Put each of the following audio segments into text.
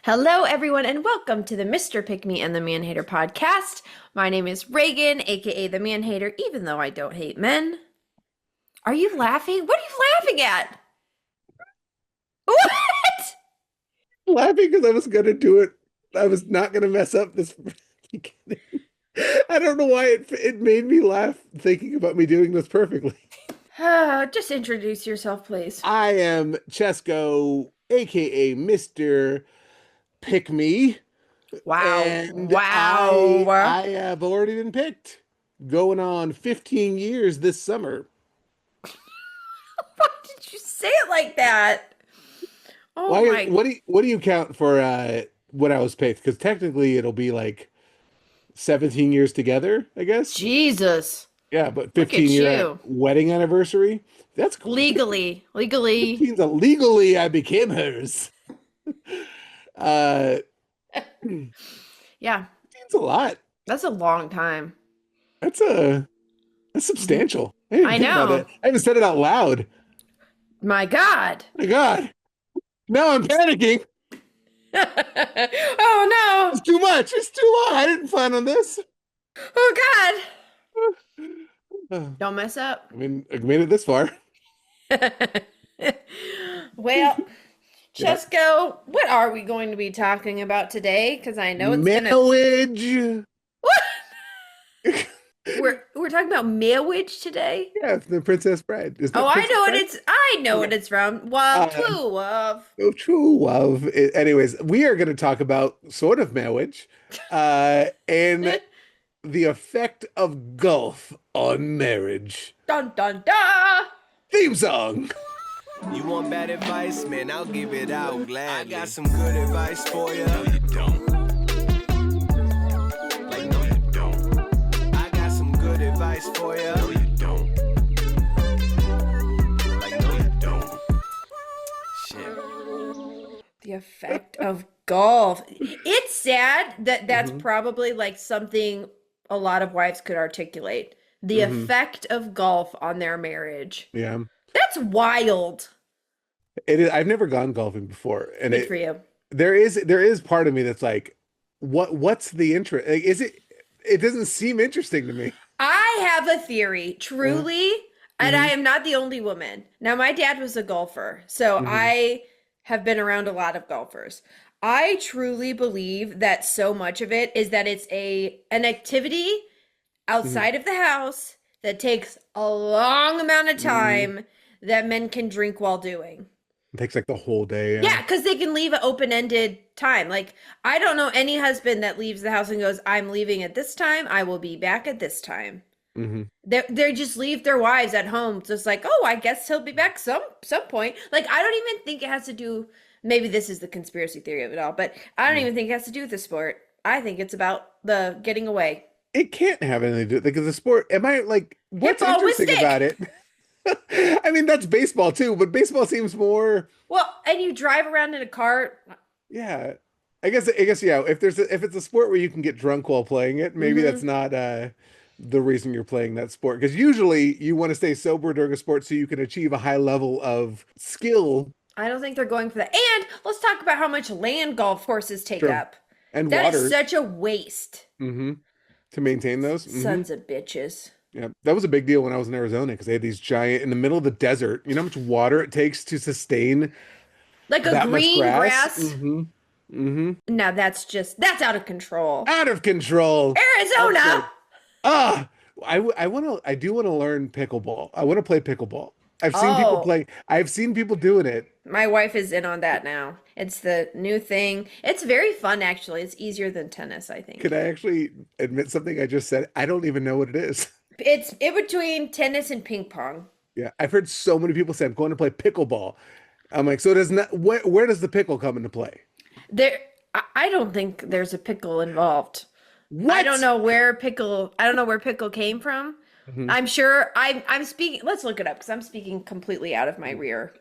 Hello, everyone, and welcome to the Mr. Pick Me and the Manhater podcast. My name is Regan, aka the Manhater, even though I don't hate men. Are you laughing? What are you laughing at? What? Laughing because I was gonna do it. I was not gonna mess up this. I don't know why it made me laugh thinking about me doing this perfectly. Just introduce yourself, please. I am Chesko, aka Mr. Pick Me, Wow. and I Wow. I have already been picked. Going on 15 years this summer. Why did you say it like that? Oh Why? my What do you count for when I was picked? Because technically it'll be like 17 years together, I guess. Jesus. Yeah, but Look 15 at year you. wedding anniversary. That's Legally. 15's legally I became hers. Uh, 15's Yeah, a lot. that's a long time. That's a that's Mhm. substantial. I didn't I even think about know. that. I haven't said it out loud. My God. My God. Now I'm panicking. Oh It's too much. It's too long. I didn't plan on this. no. Oh Uh, God. Don't mess up. I mean, I made it this far. Well, Yeah. Chesko, what are we going to be talking about today? Because I know it's gonna. Marriage. What? We're talking about marriage today? Yeah, the Princess Bride. Is Oh, that I Princess know what Bride? it's. I know what Okay. it's from. Well, Uh, true of. Oh, true love. Anyways, we are going to talk about sort of marriage, and the effect of golf on marriage. Dun dun dun. Theme song. You want bad advice, man? I'll give it out gladly. I got some good advice for you. No, you don't. Like, no, you don't. I got some good advice for you. No, you don't. Like, no, you don't. Shit. The effect of golf. It's sad that that's Hmm. probably like something a lot of wives could articulate. The Hmm. effect of golf on their marriage. Yeah, That's wild. it is. I've never gone golfing before, and Good for you. there is part of me that's like, what's the interest? Like, is it? It doesn't seem interesting to me. I have a theory, truly, and I Hmm. am not the only woman. Now, my dad was a golfer, so Hmm. I have been around a lot of golfers. I truly believe that so much of it is that it's an activity Hmm. outside of the house that takes a long amount of Hmm. time that men can drink while doing. It takes like the whole day. Yeah. Yeah, because they can leave an open-ended time. Like, I don't know any husband that leaves the house and goes, I'm leaving at this time, I will be back at this time. Hmm. They just leave their wives at home, just like, oh, I guess he'll be back some point. Like, I don't even think it has to do. Maybe this is the conspiracy theory of it all, but I don't even think it has to do with the sport. I think it's about the getting away. It can't have anything to do because the sport. Am I like Hit what's ball with interesting about stick. it? I mean, that's baseball too, but baseball seems more. Well, and you drive around in a cart. Yeah, I guess yeah. If it's a sport where you can get drunk while playing it, maybe that's Hmm. not the reason you're playing that sport. Because usually you want to stay sober during a sport so you can achieve a high level of skill. I don't think they're going for that. And let's talk about how much land golf courses take True. up. And That is water. such a waste. Hmm. To maintain those. Hmm. Sons of bitches. Yeah, that was a big deal when I was in Arizona because they had these giant in the middle of the desert. You know how much water it takes to sustain Like a that much green grass? grass. Hmm. Now that's out of control. Out of control. Arizona. Also, ah, I do want to learn pickleball. I want to play pickleball. I've seen people Oh, play. I've seen people doing it. my wife is in on that now. It's the new thing. It's very fun, actually. It's easier than tennis, I Can think. I actually admit something I just said? I don't even know what it is. It's in between tennis and ping pong. Yeah, I've heard so many people say I'm going to play pickleball. I'm like, so does not where does the pickle come into play? There, I don't think there's a pickle involved. What? I don't know where pickle came from. Mhm. I'm sure I'm speaking, let's look it up because I'm speaking completely out of my rear.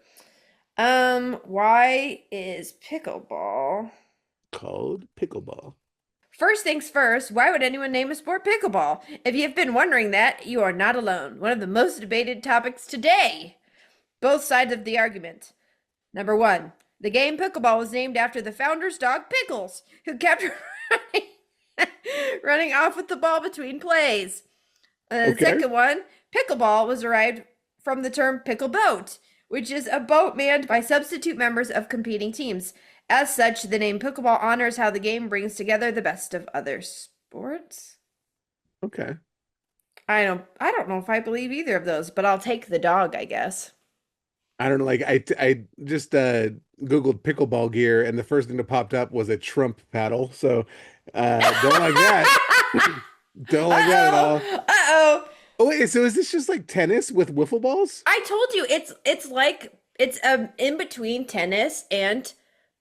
Why is pickleball? Called pickleball. First things first, why would anyone name a sport pickleball? If you've been wondering that, you are not alone. One of the most debated topics today. Both sides of the argument. Number one, The game pickleball was named after the founder's dog Pickles, who kept running, running off with the ball between plays. The Okay. second one, pickleball, was derived from the term pickle boat, which is a boat manned by substitute members of competing teams. As such, the name pickleball honors how the game brings together the best of other sports. Okay. I don't know if I believe either of those, but I'll take the dog, I guess. I don't know. Like I just Googled pickleball gear, and the first thing that popped up was a Trump paddle. So don't like that. Don't like that at Uh-oh. all. Uh-oh. Oh wait, so is this just like tennis with wiffle balls? I told you it's like it's in between tennis and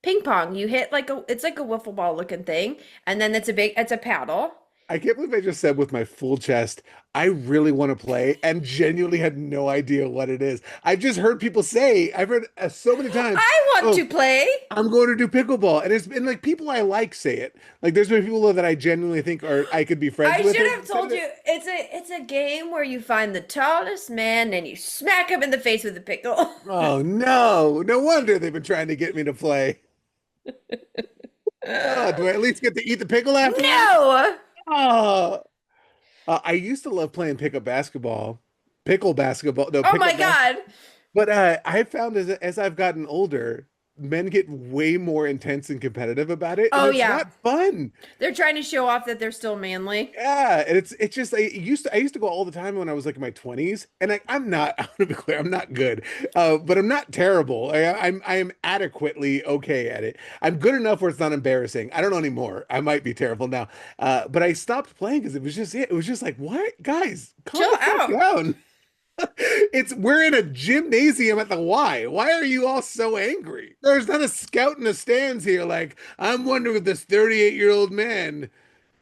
ping pong. You hit like a it's like a wiffle ball looking thing, and then it's a paddle. I can't believe I just said with my full chest, I really want to play and genuinely had no idea what it is. I've just heard people say, I've heard so many times, I want oh, to play. I'm going to do pickleball. And it's been like people I like say it. Like there's been people that I genuinely think are I could be friends I with. should have told you it's a game where you find the tallest man and you smack him in the face with a pickle. Oh no. No wonder they've been trying to get me to play. Oh, do I at least get to eat the pickle afterwards? No. Oh. I used to love playing pickup basketball. Pickle basketball. No, Oh my pickup God. But I found as I've gotten older, men get way more intense and competitive about it, and Oh it's yeah. not fun. They're trying to show off that they're still manly. Yeah, and it's just I used to go all the time when I was like in my 20s, and I'm not. I'm gonna be clear, I'm not good, but I'm not terrible. I am adequately okay at it. I'm good enough where it's not embarrassing. I don't know anymore. I might be terrible now, but I stopped playing because it was just like, what, guys, calm Chill the fuck out. down. It's we're in a gymnasium at the Y. Why are you all so angry? There's not a scout in the stands here. Like, I'm wondering if this 38-year-old man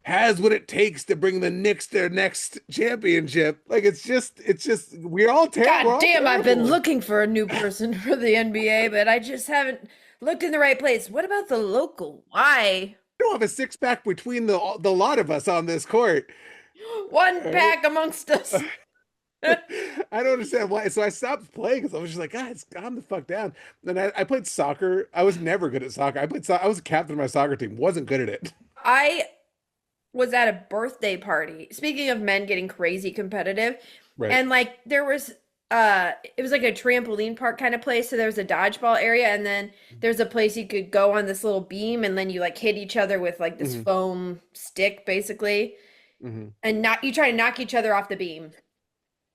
has what it takes to bring the Knicks their next championship. Like, it's just we're all terrible. God damn, I've been looking for a new person for the NBA, but I just haven't looked in the right place. What about the local? Why? We don't have a six pack between the lot of us on this court. One All right? pack amongst us. I don't understand why. So I stopped playing because I was just like, guys, calm the fuck down. Then I played soccer. I was never good at soccer. I was a captain of my soccer team. Wasn't good at it. I was at a birthday party. Speaking of men getting crazy competitive, Right. and like there was it was like a trampoline park kind of place. So there was a dodgeball area, and then there's a place you could go on this little beam, and then you like hit each other with like this Mhm. foam stick, basically, Hmm. and not you try to knock each other off the beam.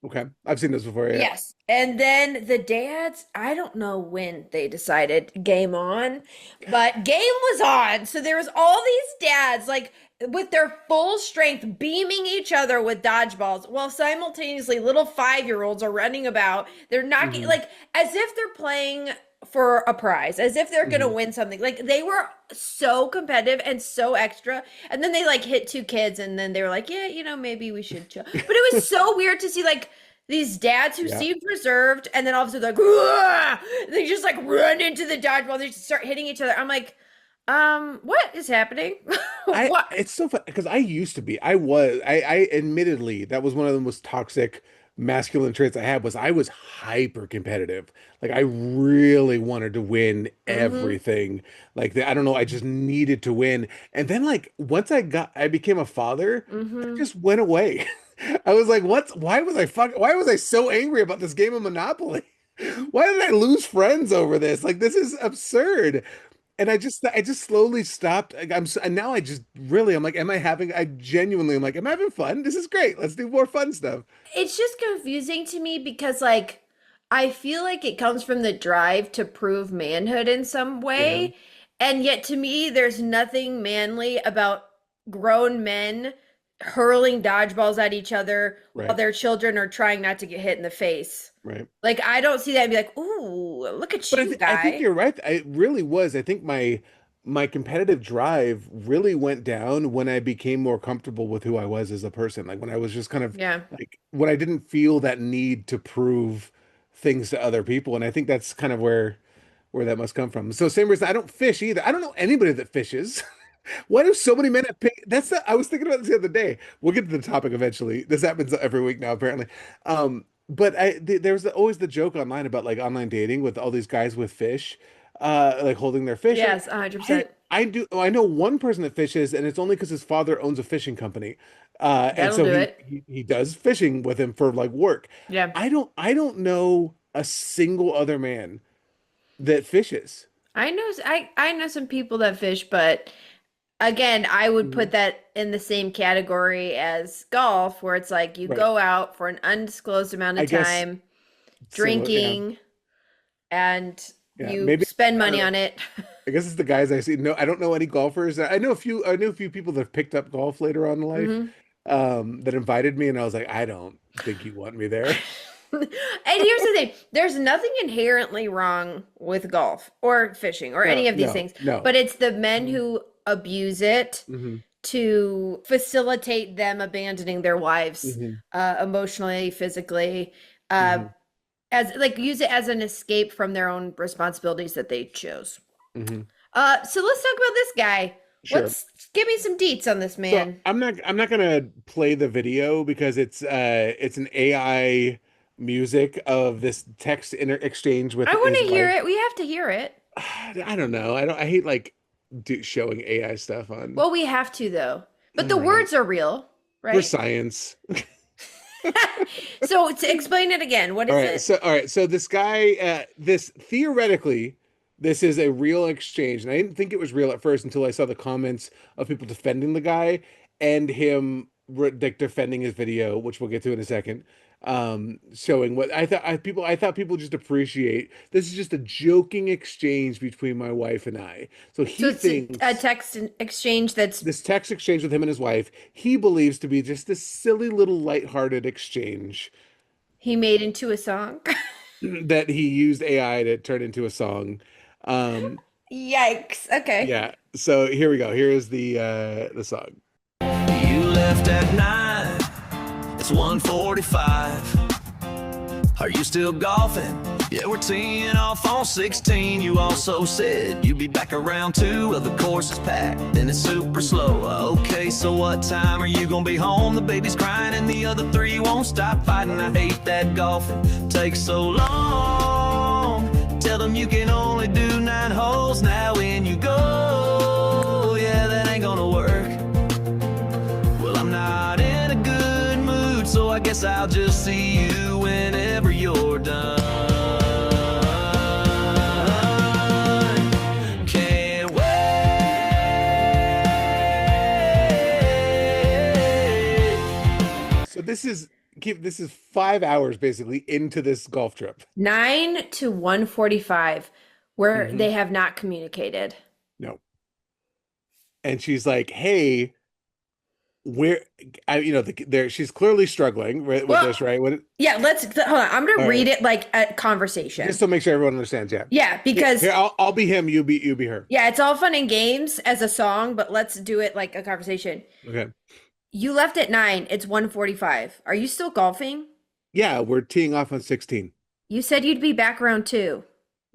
Okay. I've seen this before. Yeah. Yes. And then the dads, I don't know when they decided game on, but game was on. So there was all these dads like with their full strength beaming each other with dodgeballs while simultaneously little 5-year-olds are running about. They're knocking Mhm. like as if they're playing for a prize, as if they're gonna Mhm. win something. Like they were so competitive and so extra. And then they like hit two kids and then they were like, yeah, maybe we should chill. But it was so weird to see like these dads who Yeah. seemed reserved and then all of a sudden like, "Wah!" They just like run into the dodgeball. They just start hitting each other. I'm like, what is happening? What? It's so fun because I admittedly that was one of the most toxic masculine traits I had was I was hyper competitive. Like I really wanted to win Hmm. everything. Like I don't know, I just needed to win. And then like once I became a father, that Hmm. just went away. I was like, why was I so angry about this game of Monopoly? Why did I lose friends over this? Like this is absurd. And I just slowly stopped. And now I just really I'm like, I genuinely am like, am I having fun? This is great. Let's do more fun stuff. It's just confusing to me because like I feel like it comes from the drive to prove manhood in some Yeah, way. And yet to me, there's nothing manly about grown men hurling dodgeballs at each other while right, their children are trying not to get hit in the face. right. Like I don't see that and be like, "Ooh, look at But you, I think guy." you're right. It really was. I think my competitive drive really went down when I became more comfortable with who I was as a person. Like when I was just kind of Yeah. like when I didn't feel that need to prove things to other people. And I think that's kind of where that must come from. So same reason I don't fish either. I don't know anybody that fishes. Why do so many men have pick? I was thinking about this the other day. We'll get to the topic eventually. This happens every week now, apparently. But there's always the joke online about like online dating with all these guys with fish. like holding their fish. Yes, I 100%. I do. I know one person that fishes, and it's only because his father owns a fishing company, and That'll so do he, it. he he does fishing with him for like work. Yeah. I don't know a single other man that fishes. I know some people that fish, but again, I would put Mhm. that in the same category as golf, where it's like you Right. go out for an undisclosed amount I of guess time, similar. Yeah. drinking, and Yeah. you Maybe spend I don't money know. on it. I guess it's the guys I see. No, I don't know any golfers. I know a few. I know a few people that have picked up golf later on in life, Hmm. that invited me, and I was like, I don't think you want me there. And here's the thing, there's nothing inherently wrong with golf or fishing or No, any of these no, things, no. but it's the men who abuse it Hmm. to facilitate them abandoning their wives Hmm. emotionally, physically, uh, Hmm. as like use it as an escape from their own responsibilities that they chose. Hmm. So let's talk about this guy. Sure. Let's give me some deets on this So man. I'm not gonna play the video because it's an AI music of this text exchange with I want his to hear wife. it. We have to hear it. I don't know. I hate like showing AI stuff on. Well, we have to though. But All the right. words are real, For right? science. So to explain it again, what is it? All right, so this guy, this theoretically, this is a real exchange, and I didn't think it was real at first until I saw the comments of people defending the guy and him like defending his video, which we'll get to in a second. Showing what I thought people just appreciate. This is just a joking exchange between my wife and I. So So he it's a thinks text exchange that's this text exchange with him and his wife, he believes to be just this silly little lighthearted exchange he made into a song. that he used AI to turn into a song. Um, Yikes. Okay. yeah. So here we go. Here is the song. You left at 9, it's 1:45. Are you still golfing? Yeah, we're teeing off on 16. You also said you'd be back around 2. Well, the course is packed and it's super slow. Okay, so what time are you gonna be home? The baby's crying and the other 3 won't stop fighting. I hate that golfing takes so long. Tell them you can only do 9 holes now when you go. Yeah, that ain't gonna work. Well, I'm not in a good mood, so I guess I'll just see you whenever you're done. Can't wait. So this is 5 hours basically into this golf trip. 9 to 1:45, where Hmm. they have not communicated. No. And she's like, "Hey, where there she's clearly struggling with Well, this, right? yeah, hold on. I'm gonna All read right. it like a conversation. Just to make sure everyone understands, yeah. Yeah, because Here, I'll be him, you be her. yeah, it's all fun and games as a song, but let's do it like a conversation. Okay. You left at 9, it's 1:45. Are you still golfing? Yeah, we're teeing off on 16. You said you'd be back around 2.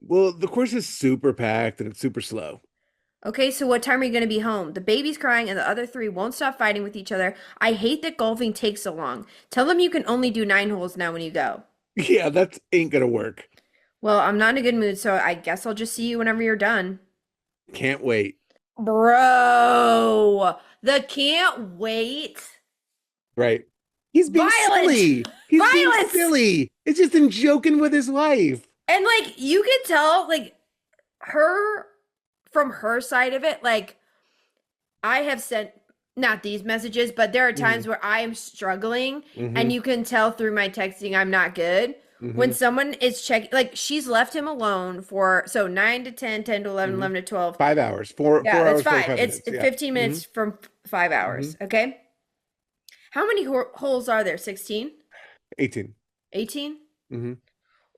Well, the course is super packed and it's super slow. Okay, so what time are you going to be home? The baby's crying and the other 3 won't stop fighting with each other. I hate that golfing takes so long. Tell them you can only do 9 holes now when you go. Yeah, that ain't gonna work. Well, I'm not in a good mood, so I guess I'll just see you whenever you're done. Can't wait. Bro, the can't wait. Right. He's being Violence! silly. He's being Violence! silly. It's just him joking with his wife. And like you could tell like her from her side of it, like I have sent not these messages, but there are times where I am struggling Hmm. and you can tell through my texting I'm not good. When Hmm. someone is checking, like she's left him alone for so 9 to 10, 10 to 11, Hmm. 11 to 12. 5 hours. Four Yeah, that's hours, 5. 45 It's minutes. Yeah. 15 Mhm. minutes from 5 hours. Okay. How many holes are there? 16? 18. 18? Hmm.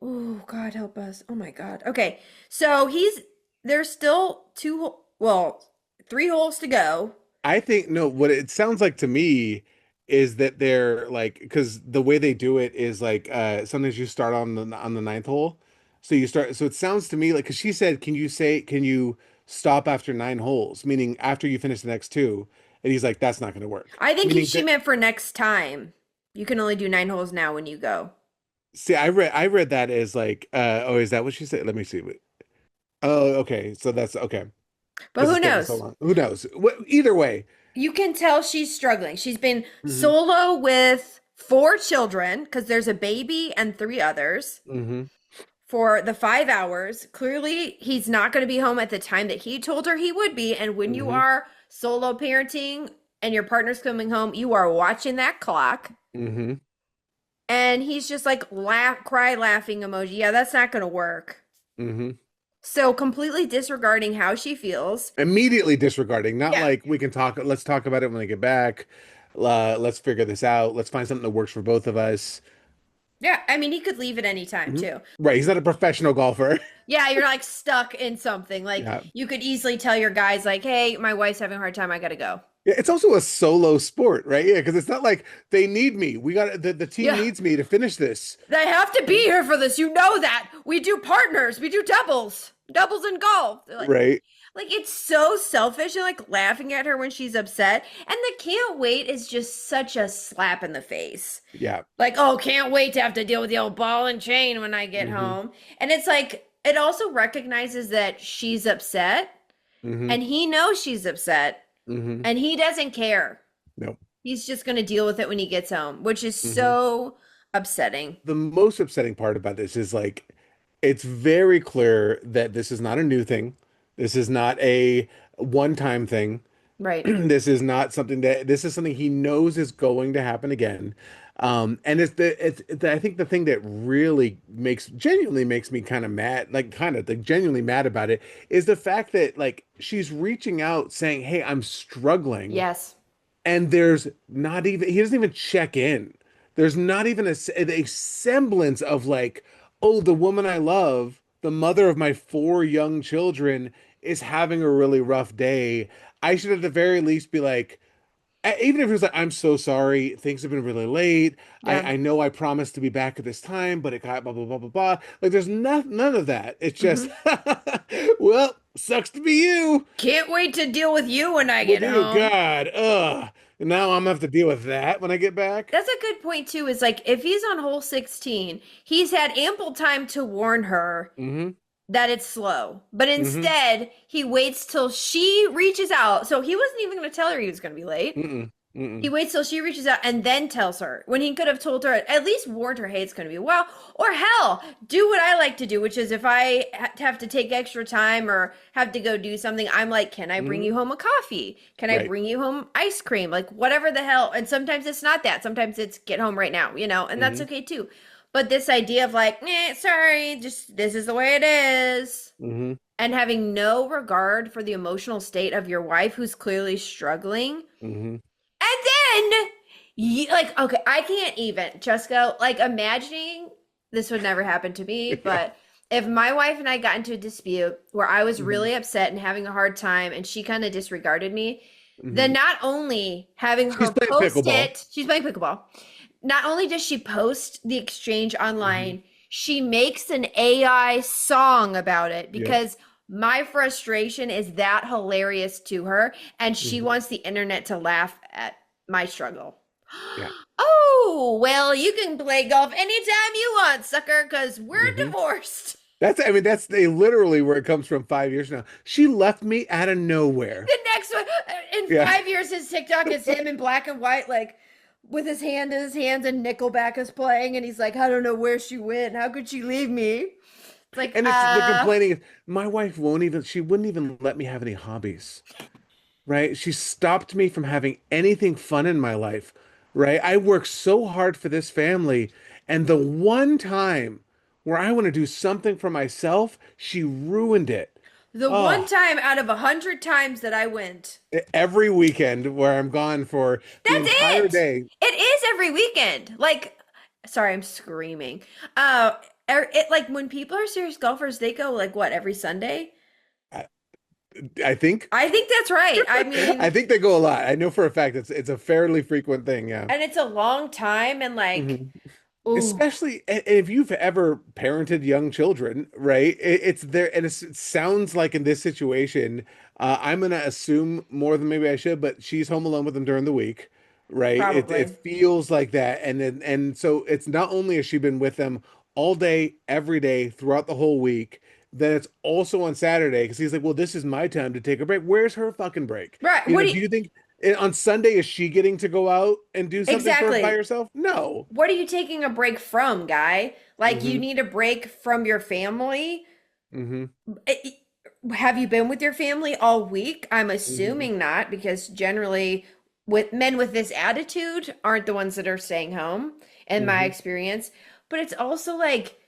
Oh, God help us. Oh my God. Okay. So there's still 3 holes to go. I think no, what it sounds like to me is that they're like because the way they do it is like sometimes you start on the ninth hole. So it sounds to me like because she said, can you stop after 9 holes? Meaning after you finish the next 2. And he's like, that's not gonna work. I think Meaning she meant for next time. You can only do 9 holes now when you go. see, I read that as like, oh, is that what she said? Let me see. Oh, okay. So that's okay. But Because it's who taking so knows? long. Who knows? Either way. You can tell she's struggling. She's been Hmm. solo with four children because there's a baby and three others Hmm. for the 5 hours. Clearly, he's not going to be home at the time that he told her he would be. And when you Hmm. are solo parenting and your partner's coming home, you are watching that clock. Hmm. And he's just like cry laughing emoji. Yeah, that's not going to work. Hmm. So completely disregarding how she feels. Immediately disregarding, not Yeah. like we can talk, let's talk about it when I get back. Let's figure this out. Let's find something that works for both of us. Yeah, I mean, he could leave at any time Mhm. too. Right. He's not a professional golfer. Yeah, you're like stuck in something. Like Yeah. you could easily tell your guys like, "Hey, my wife's having a hard time. I got to go." Yeah, it's also a solo sport, right? Yeah, because it's not like they need me. We got the team Yeah. needs me to finish this. They have to be here for this. You know that. We do partners. We do doubles. Doubles in golf. They're Right. like it's so selfish and like laughing at her when she's upset. And the can't wait is just such a slap in the face. Yeah. Like, oh, can't wait to have to deal with the old ball and chain when I get Hmm. home. And it's like it also recognizes that she's upset Hmm. and he knows she's upset Hmm. and he doesn't care. No. He's just going to deal with it when he gets home, which is Hmm. so upsetting. The most upsetting part about this is like it's very clear that this is not a new thing. This is not a one-time thing. Right. This is not something that this is something he knows is going to happen again. And I think the thing that really genuinely makes me kind of mad, like genuinely mad about it, is the fact that like she's reaching out saying, "Hey, I'm struggling," Yes. and there's not even he doesn't even check in. There's not even a semblance of like, oh, the woman I love, the mother of my four young children, is having a really rough day. I should at the very least be like, even if it was like, I'm so sorry, things have been really late. Yeah. I know I promised to be back at this time, but it got blah blah blah blah blah. Like there's none of that. It's just, Hmm. well, sucks to be you. Can't wait to deal with you when I Well, get dear home. God, ugh. Now I'm gonna have to deal with that when I get back. That's a good point too. Is like if he's on hole 16, he's had ample time to warn her Hmm. that it's slow. But Hmm. instead, he waits till she reaches out. So he wasn't even going to tell her he was going to be late. Mm-mm. He Mm-mm. waits till she reaches out and then tells her when he could have told her, at least warned her, hey, it's going to be a while. Or hell, do what I like to do, which is if I have to take extra time or have to go do something, I'm like, can I bring you Hmm. home a coffee? Can I Right. bring you home ice cream? Like whatever the hell. And sometimes it's not that. Sometimes it's get home right now, and that's Hmm. okay too. But this idea of like, sorry, just this is the way it is. Hmm. And having no regard for the emotional state of your wife who's clearly struggling. Hmm. And then, like, okay, I can't even, Chesko, like, imagining this would never happen to me, Yeah. but if my wife and I got into a dispute where I was Hmm. really upset and having a hard time and she kind of disregarded me, then Hmm. not only having She's her playing post pickleball. it, she's playing pickleball. Not only does she post the exchange Hmm. online, she makes an AI song about it Yep. because my frustration is that hilarious to her and she Hmm. wants the internet to laugh at my struggle. Yeah. Oh, well, you can play golf anytime you want, sucker, because we're Hmm. divorced. That's literally where it comes from 5 years now. She left me out of nowhere. The next one, in Yeah. 5 years, his TikTok is him in black and white, like with his hand in his hands, and Nickelback is playing, and he's like, I don't know where she went. How could she leave me? It's like, And it's the complaining is my wife she wouldn't even let me have any hobbies. Right? She stopped me from having anything fun in my life. Right? I worked so hard for this family, and the one time where I want to do something for myself, she ruined it. the one Oh, time out of 100 times that I went. every weekend where I'm gone for the That's entire it. day. It is every weekend. Like, sorry, I'm screaming. It like when people are serious golfers, they go like what every Sunday. I, I think. I think that's right. I I mean, think they go a lot. I know for a fact it's a fairly frequent thing. Yeah. and it's a long time, and like, Mhm. ooh, Especially if you've ever parented young children, right? It's there, and it sounds like in this situation, I'm gonna assume more than maybe I should, but she's home alone with them during the week, right? It probably. feels like that, and so it's not only has she been with them all day, every day, throughout the whole week. then it's also on Saturday because he's like, well, this is my time to take a break. Where's her fucking break? Right. You What know, do do you, you think on Sunday is she getting to go out and do something by exactly. herself? No. What are you taking a break from, guy? Like you Mm-hmm. need a break from your family. Mm-hmm. I- Have you been with your family all week? I'm Mm-hmm. assuming not, because generally with men with this attitude aren't the ones that are staying home, in my Mm-hmm. experience. But it's also like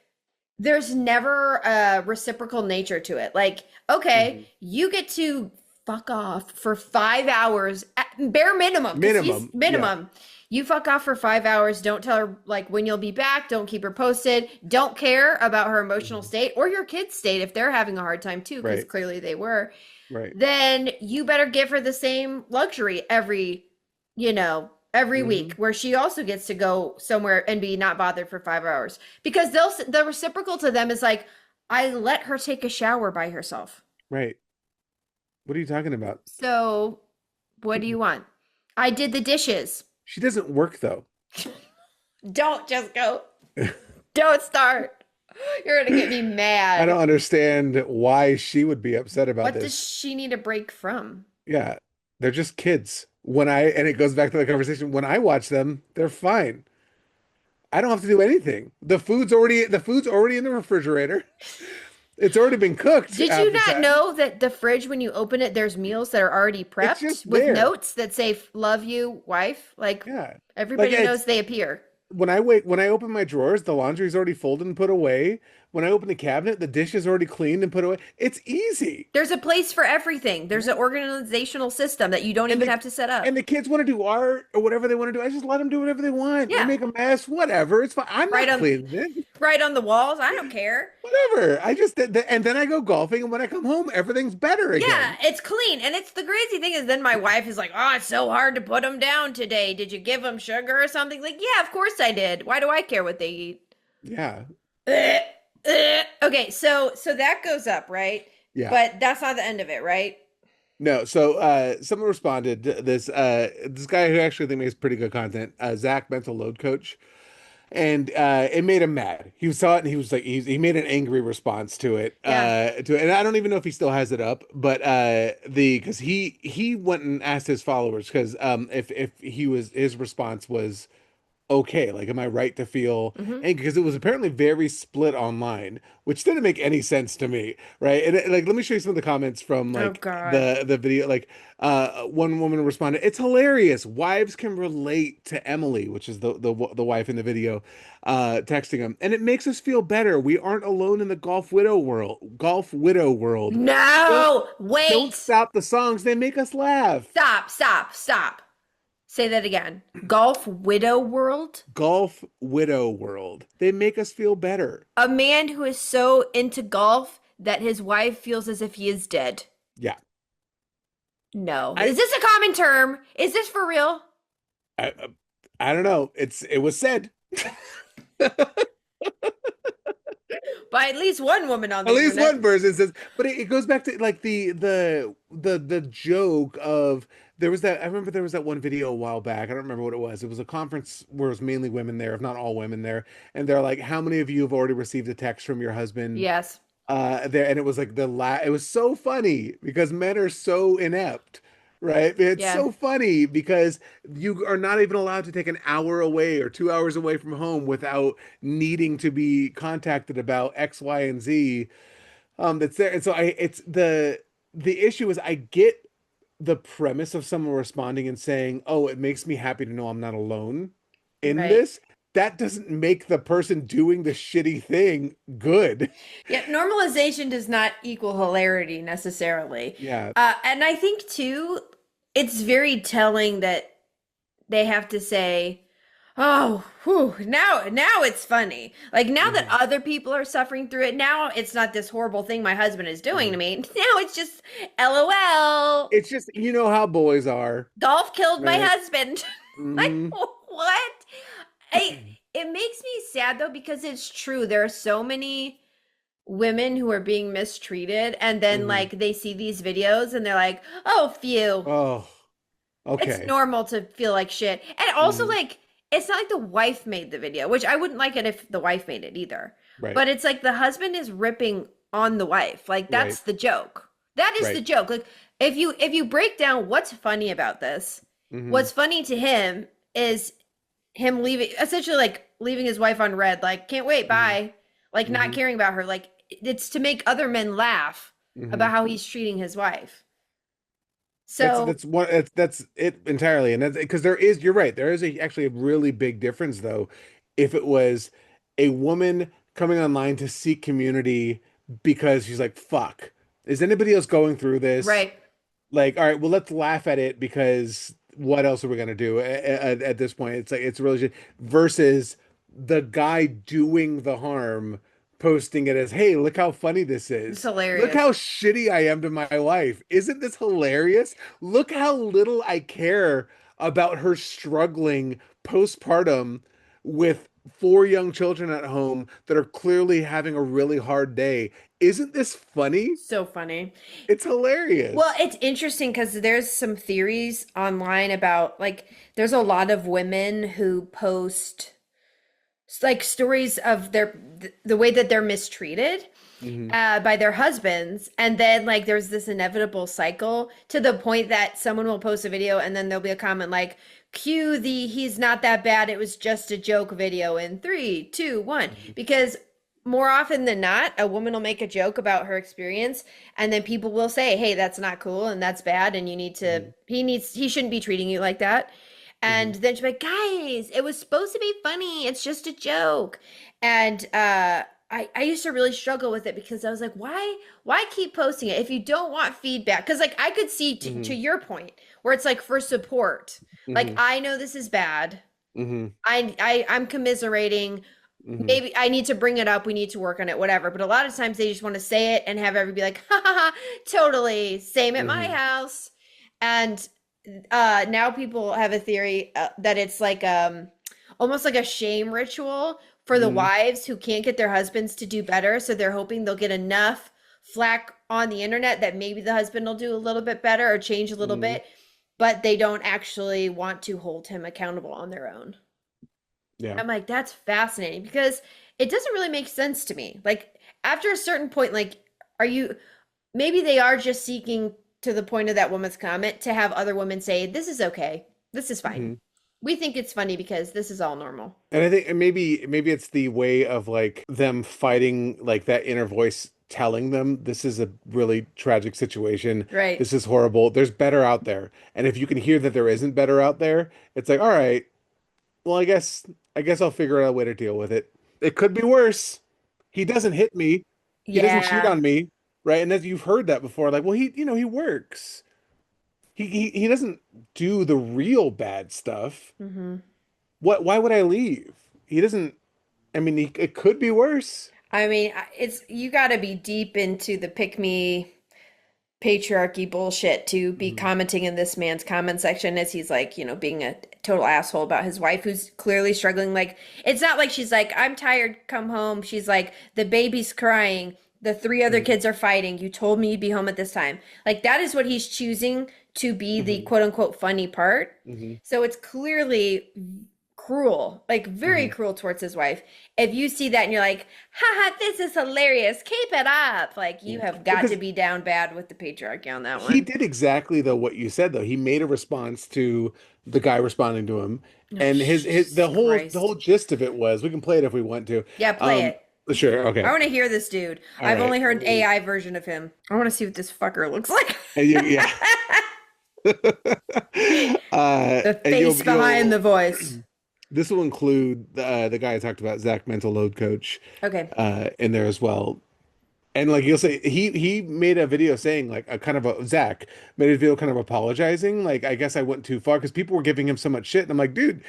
there's never a reciprocal nature to it. Like, okay, Mm-hmm. you get to fuck off for 5 hours at bare minimum, because he's Minimum. Yeah. minimum. You fuck off for 5 hours. Don't tell her like when you'll be back. Don't keep her posted. Don't care about her emotional Mm-hmm. state or your kid's state if they're having a hard time too, because Right. clearly they were. Right. Then you better give her the same luxury every Mm-hmm. week, where she also gets to go somewhere and be not bothered for 5 hours, because the reciprocal to them is like, I let her take a shower by herself. Right. What are you talking about? So what do you want? I did the dishes. She doesn't work though. Don't just go. Don't start. You're gonna get me I mad. don't understand why she would be upset about What this. does she need a break from? Yeah, they're just kids. And it goes back to the conversation, when I watch them, they're fine. I don't have to do anything. The food's already in the refrigerator. It's already been cooked Did half you the not time. know that the fridge, when you open it, there's meals that are already It's prepped just with there. notes that say "Love you, wife"? Like Yeah. Like everybody it's knows they appear. when I open my drawers, the laundry's already folded and put away. When I open the cabinet, the dish is already cleaned and put away. It's easy. There's a place for everything. There's an organizational system that you don't And even the have to set up. and the kids want to do art or whatever they want to do. I just let them do whatever they want. They Yeah, make a mess, whatever. It's fine. I'm right not on, cleaning it. right on the walls. I don't care. Whatever. I just and then I go golfing, and when I come home, everything's better Yeah, again. it's clean. And it's the crazy thing is then my wife is like, "Oh, it's so hard to put them down today. Did you give them sugar or something?" Like, yeah, of course I did. Why do I care what they eat? Yeah. Ugh, ugh. Okay, so that goes up, right? Yeah. But that's not the end of it, right? No, so someone responded to this guy who actually I think makes pretty good content, Zach Mental Load Coach. And it made him mad. He saw it and he was like he made an angry response to it. Yeah. And I don't even know if he still has it up, but the because he went and asked his followers because if his response was okay, like am I right to feel Hmm. angry, because it was apparently very split online, which didn't make any sense to me, right? And like let me show you some of the comments from Oh like God. the video. Like one woman responded, it's hilarious, wives can relate to Emily, which is the wife in the video, texting him, and it makes us feel better, we aren't alone in the golf widow world. don't No, don't wait. stop the songs, they make us laugh. Stop. Say that again. Golf widow world? Golf widow world. They make us feel better. A man who is so into golf that his wife feels as if he is dead. Yeah. No. I Is this a common term? Is this for real? I, I don't know. It was said. By at least one woman on the At least internet. one person says, but it goes back to like the joke of there was that I remember there was that one video a while back. I don't remember what it was. It was a conference where it was mainly women there, if not all women there, and they're like, how many of you have already received a text from your husband? Yes. There, and it was like it was so funny because men are so inept, right? It's Yeah. so funny because you are not even allowed to take an hour away or 2 hours away from home without needing to be contacted about X, Y, and Z. That's there. And so it's the issue is I get the premise of someone responding and saying, "Oh, it makes me happy to know I'm not alone in Right. this." That doesn't make the person doing the shitty thing good. Yeah, normalization does not equal hilarity necessarily. Yeah. And I think too, it's very telling that they have to say, "Oh, whew, now it's funny." Like now that Mhm. other people are suffering through it, now it's not this horrible thing my husband is doing to Mhm. me. Now it's just LOL. It's just, you know how boys are, Golf killed my right? husband. Like Hmm. what? It makes me sad though, because it's true. There are so many women who are being mistreated, and then Hmm. like they see these videos and they're like, "Oh, phew." Oh, It's okay. normal to feel like shit. And also Hmm. like it's not like the wife made the video, which I wouldn't like it if the wife made it either. Right. But it's like the husband is ripping on the wife. Like Right. that's the joke. That is the Right. joke. Like if you break down what's funny about this, Hmm. what's funny to him is him leaving, essentially like leaving his wife on red, like can't wait, Hmm. bye, like not Hmm. caring about her. Like it's to make other men laugh Hmm. about how he's treating his wife. That's So that's what that's it entirely, and that's because you're right. There is actually a really big difference though. If it was a woman coming online to seek community because she's like, "Fuck, is anybody else going through this?" right. Like, all right, well, let's laugh at it because what else are we gonna do at this point? It's like it's really versus the guy doing the harm, posting it as, "Hey, look how funny this It's is. Look hilarious. how shitty I am to my wife. Isn't this hilarious? Look how little I care about her struggling postpartum with four young children at home that are clearly having a really hard day. Isn't this funny? So funny. It's Well, hilarious." it's interesting because there's some theories online about like there's a lot of women who post like stories of the way that they're mistreated Hmm. by their husbands, and then like there's this inevitable cycle to the point that someone will post a video and then there'll be a comment like cue the he's not that bad, it was just a joke video in 3 2 1, because more often than not a woman will make a joke about her experience and then people will say hey that's not cool and that's bad and you need to Hmm. he shouldn't be treating you like that. And Hmm. then she's like, guys, it was supposed to be funny. It's just a joke. And I used to really struggle with it because I was like, why keep posting it if you don't want feedback? Because like I could see to Hmm. your point where it's like for support. Like Hmm. I know this is bad. Hmm. I'm commiserating. Hmm. Maybe I need to bring it up. We need to work on it, whatever. But a lot of times they just want to say it and have everybody be like, ha ha ha, totally. Same at my Hmm. house. And now people have a theory that it's like almost like a shame ritual for the Hmm. wives who can't get their husbands to do better, so they're hoping they'll get enough flack on the internet that maybe the husband will do a little bit better or change a little Hmm. bit, but they don't actually want to hold him accountable on their own. Yeah. I'm like, that's fascinating because it doesn't really make sense to me. Like after a certain point, like are you, maybe they are just seeking, to the point of that woman's comment, to have other women say, this is okay. This is fine. Hmm. We think it's funny because this is all normal. And I think and maybe it's the way of like them fighting like that inner voice telling them this is a really tragic situation. Right. This is horrible. There's better out there. And if you can hear that there isn't better out there, it's like, all right, well, I guess I'll figure out a way to deal with it. It could be worse. He doesn't hit me. He doesn't cheat Yeah. on me, right? And as you've heard that before, like, well, he works. He doesn't do the real bad stuff. Hmm. Why would I leave? He doesn't, I mean, it could be worse. I mean, it's you got to be deep into the pick me patriarchy bullshit to be Hmm. commenting in this man's comment section as he's like, being a total asshole about his wife who's clearly struggling. Like, it's not like she's like, I'm tired, come home. She's like, the baby's crying. The three other Hmm. kids are fighting. You told me you'd be home at this time. Like, that is what he's choosing to be the Hmm. quote unquote funny part. Hmm. So it's clearly cruel, like very Hmm. cruel towards his wife. If you see that and you're like, haha, this is hilarious, keep it up. Like you Yeah. have got to Because be down bad with the patriarchy on that he one. did exactly though what you said though. He made a response to the guy responding to him, Oh, and his Jesus the whole Christ. gist of it was we can play it if we want to. Yeah, play Um, it. sure, I okay, want to hear this dude. all I've right. only heard AI version of him. I want to see what this fucker looks like. And yeah. The And face behind the you'll voice. this will include the guy I talked about, Zach, mental load coach, Okay. in there as well. And like you'll say, he made a video saying like a kind of a Zach made a video kind of apologizing. Like I guess I went too far because people were giving him so much shit, and I'm like, dude,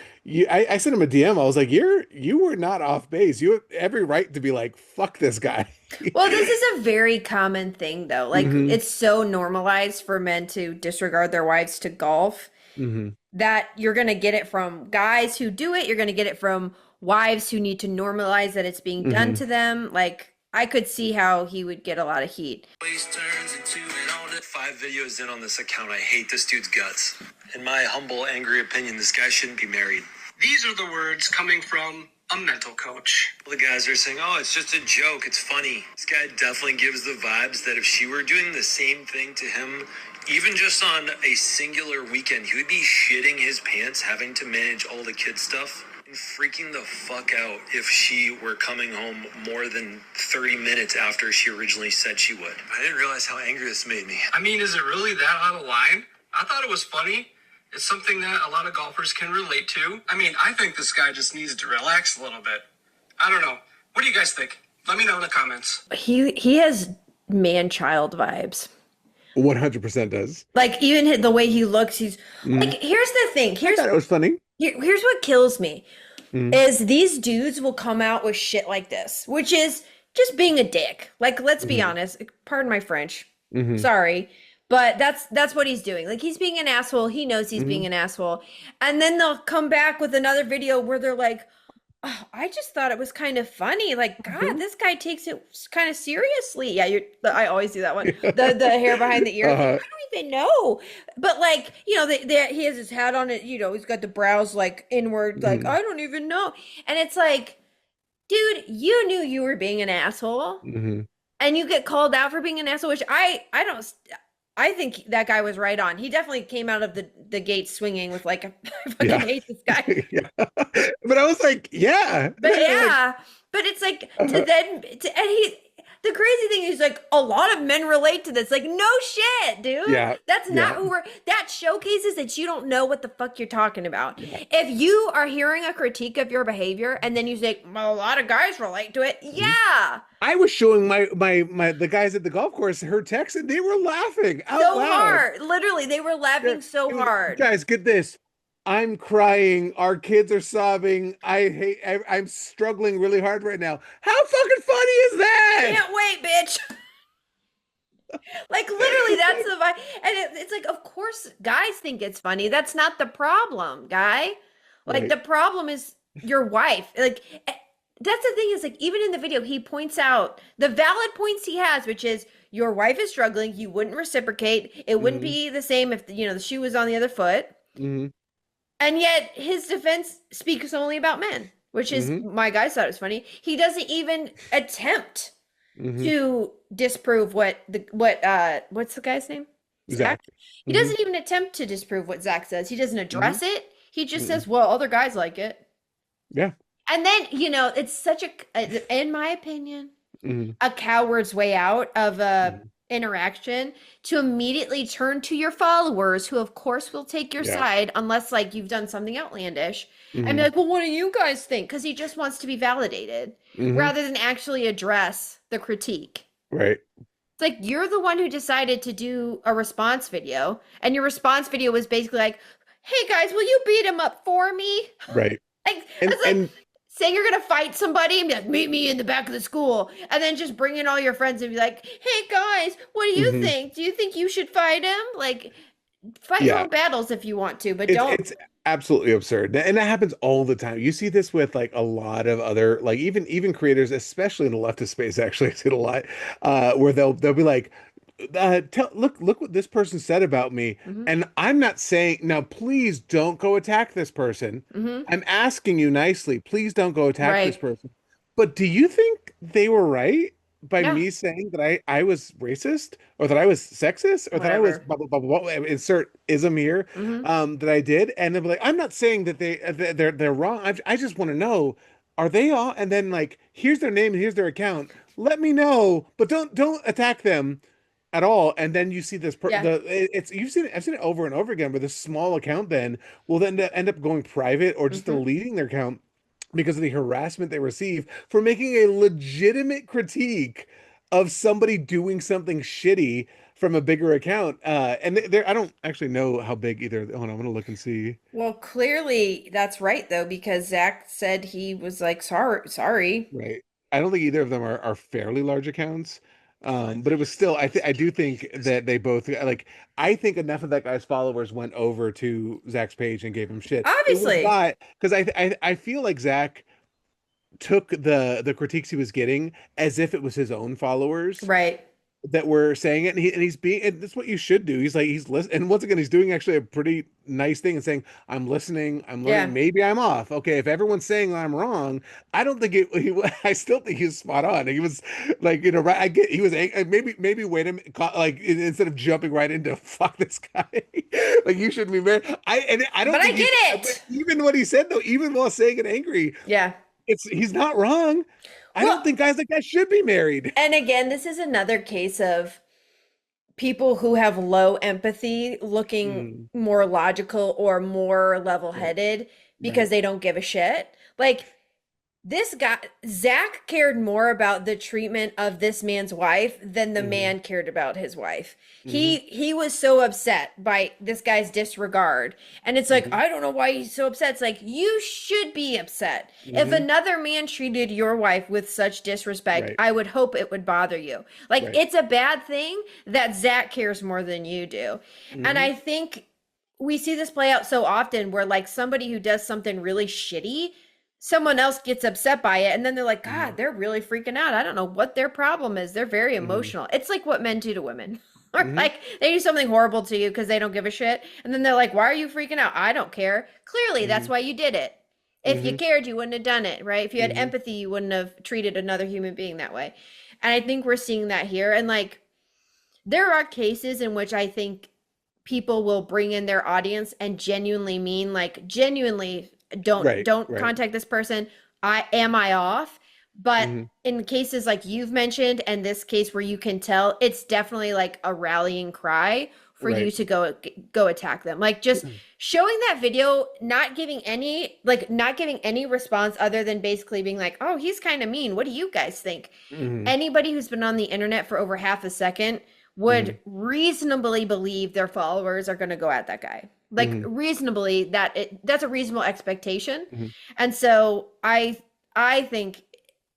I sent him a DM. I was like, you were not off base. You have every right to be like, fuck this guy. Well, this is a very common thing, though. Like, Hmm. it's so normalized for men to disregard their wives to golf Hmm. that you're going to get it from guys who do it. You're going to get it from wives who need to normalize that it's being done Hmm. to them. Like, I could see how he would get a lot of heat. Turns into an audit. 5 videos in on this account. I hate this dude's guts. In my humble, angry opinion, this guy shouldn't be married. These are the words coming from a mental coach. The guys are saying, oh, it's just a joke. It's funny. This guy definitely gives the vibes that if she were doing the same thing to him, even just on a singular weekend, he would be shitting his pants having to manage all the kid stuff and freaking the fuck out if she were coming home more than 30 minutes after she originally said she would. I didn't realize how angry this made me. I mean, is it really that out of line? I thought it was funny. It's something that a lot of golfers can relate to. I mean, I think this guy just needs to relax a little bit. I don't know. What do you guys think? Let me know in the comments. He has man-child vibes. 100% does. Like even the way he looks, he's like. Here's the thing. I thought it was funny. Here's what kills me is these dudes will come out with shit like this, which is just being a dick. Like, let's be honest. Pardon my French. Sorry. But that's what he's doing. Like, he's being an asshole. He knows he's being an asshole. And then they'll come back with another video where they're like, oh, I just thought it was kind of funny. Like, God, this guy takes it kind of seriously. Yeah, I always do that one. The hair behind the ear. I don't even know. But like, you know, he has his hat on it. You know, he's got the brows like inward. Like, I don't even know. And it's like, dude, you knew you were being an asshole, and you get called out for being an asshole. Which I don't. I think that guy was right on. He definitely came out of the gate swinging with like, I fucking hate this guy. But I was like, yeah. But yeah, but it's like, the crazy thing is like a lot of men relate to this. Like, no shit, dude. Yeah. That's not who that showcases that you don't know what the fuck you're talking about. If you are hearing a critique of your behavior and then you say, well, a lot of guys relate to it. Yeah. I was showing the guys at the golf course her text and they were laughing out so loud. hard. Literally, they were laughing so hard. Guys, get this. I'm crying. Our kids are sobbing. I'm struggling really hard right now. How fucking funny is that? Can't wait, bitch. Like, literally, that's the vibe. And it's like, of course, guys think it's funny. That's not the problem, guy. Like, the problem is your wife. Like, that's the thing is, like, even in the video, he points out the valid points he has, which is your wife is struggling. You wouldn't reciprocate. It wouldn't be the same if, you know, the shoe was on the other foot. And yet his defense speaks only about men, which is my guys thought it was funny. He doesn't even attempt to disprove what's the guy's name? Zach. He doesn't even attempt to disprove what Zach says. He doesn't address it. He just says, well, other guys like it. Yeah. And then, you know, it's such in my opinion, a coward's way out of interaction to immediately turn to your followers, who of course will take your side unless like you've done something outlandish, and be like, well, what do you guys think? Because he just wants to be validated rather than actually address the critique. Right. It's like, you're the one who decided to do a response video, and your response video was basically like, hey guys, will you beat him up for me? Right. Like, and say you're gonna fight somebody and be like, meet me in the back of the school, and then just bring in all your friends and be like, hey guys, what do you think? Do you think you should fight him? Like, fight your own battles if you want to, but don't. It's absolutely absurd, and that happens all the time. You see this with like a lot of other, like even creators, especially in the leftist space. Actually, I see it a lot, where they'll be like, look what this person said about me, and I'm not saying, now please don't go attack this person. I'm asking you nicely, please don't go attack this person. But do you think they were right by me saying that I was racist, or that I was sexist, or that I was blah, blah, blah, blah, insert ism here, that I did? And they'll be like, I'm not saying that they're wrong. I just want to know, are they all? And then like, here's their name and here's their account. Let me know, but don't attack them at all. And then you see this I've seen it over and over again, where this small account then will then end up going private, or just deleting their account because of the harassment they receive for making a legitimate critique of somebody doing something shitty from a bigger account. And I don't actually know how big either. Hold on, I'm gonna look and see. Well, clearly that's right though, because Zach said he was like, sorry. Right. I don't think either of them are fairly large accounts. But it was still, I do think that they both, like, I think enough of that guy's followers went over to Zach's page and gave him shit. Obviously. Because I feel like Zach took the critiques he was getting as if it was his own followers. Right. that were saying it, and he's being, and that's what you should do. He's like, he's listening, and once again, he's doing actually a pretty nice thing and saying, I'm listening, I'm learning, Yeah. maybe I'm off. Okay, if everyone's saying I'm wrong, I don't think I still think he's spot on. He was like, right, I get, he was maybe wait a minute, like instead of jumping right into fuck this guy, like you shouldn't be married. I don't But I think get but it. even what he said though, even while saying it angry, Yeah. he's not wrong. I don't Well, think guys like that should be married. and again, this is another case of people who have low empathy looking Mm, more logical or more right, level-headed right. because they don't give a shit. Like this guy, Zach cared more about the treatment of this man's wife than the Hmm. man cared about his wife. Hmm. He was so upset by this guy's disregard. And it's like, Hmm. I don't know why he's so upset. It's like, you should be upset. If Hmm. another man treated your wife with such disrespect, Right, I would hope it would bother you. Like, right. it's a bad thing that Zach cares more than you do. And Hmm. I think we see this play out so often where, like, somebody who does something really shitty, someone else gets upset by it and then they're like, Hmm. God, they're really freaking out. I don't know what their problem is. They're very Hmm. emotional. It's like what men do to women. Or Hmm. like they do something horrible to you because they don't give a shit, and then they're like, why are you freaking out? I don't care. Clearly that's Hmm. why you did it. If you Hmm. cared, you wouldn't have done it, right? If you had Hmm. empathy, you wouldn't have treated another human being that way. And I think we're seeing that here. And like there are cases in which I think people will bring in their audience and genuinely mean, like, genuinely Right, don't right. contact this person. I off. But Hmm. in cases like you've mentioned and this case where you can tell, it's definitely like a rallying cry for you Right. to go attack them. Like just showing that video, not giving any response other than basically being like, oh, he's kind of mean, what do you guys think? Hmm. Anybody who's been on the internet for over half a second would Hmm. reasonably believe their followers are going to go at that guy. Like Hmm. reasonably, that's a reasonable expectation. Hmm. And so I think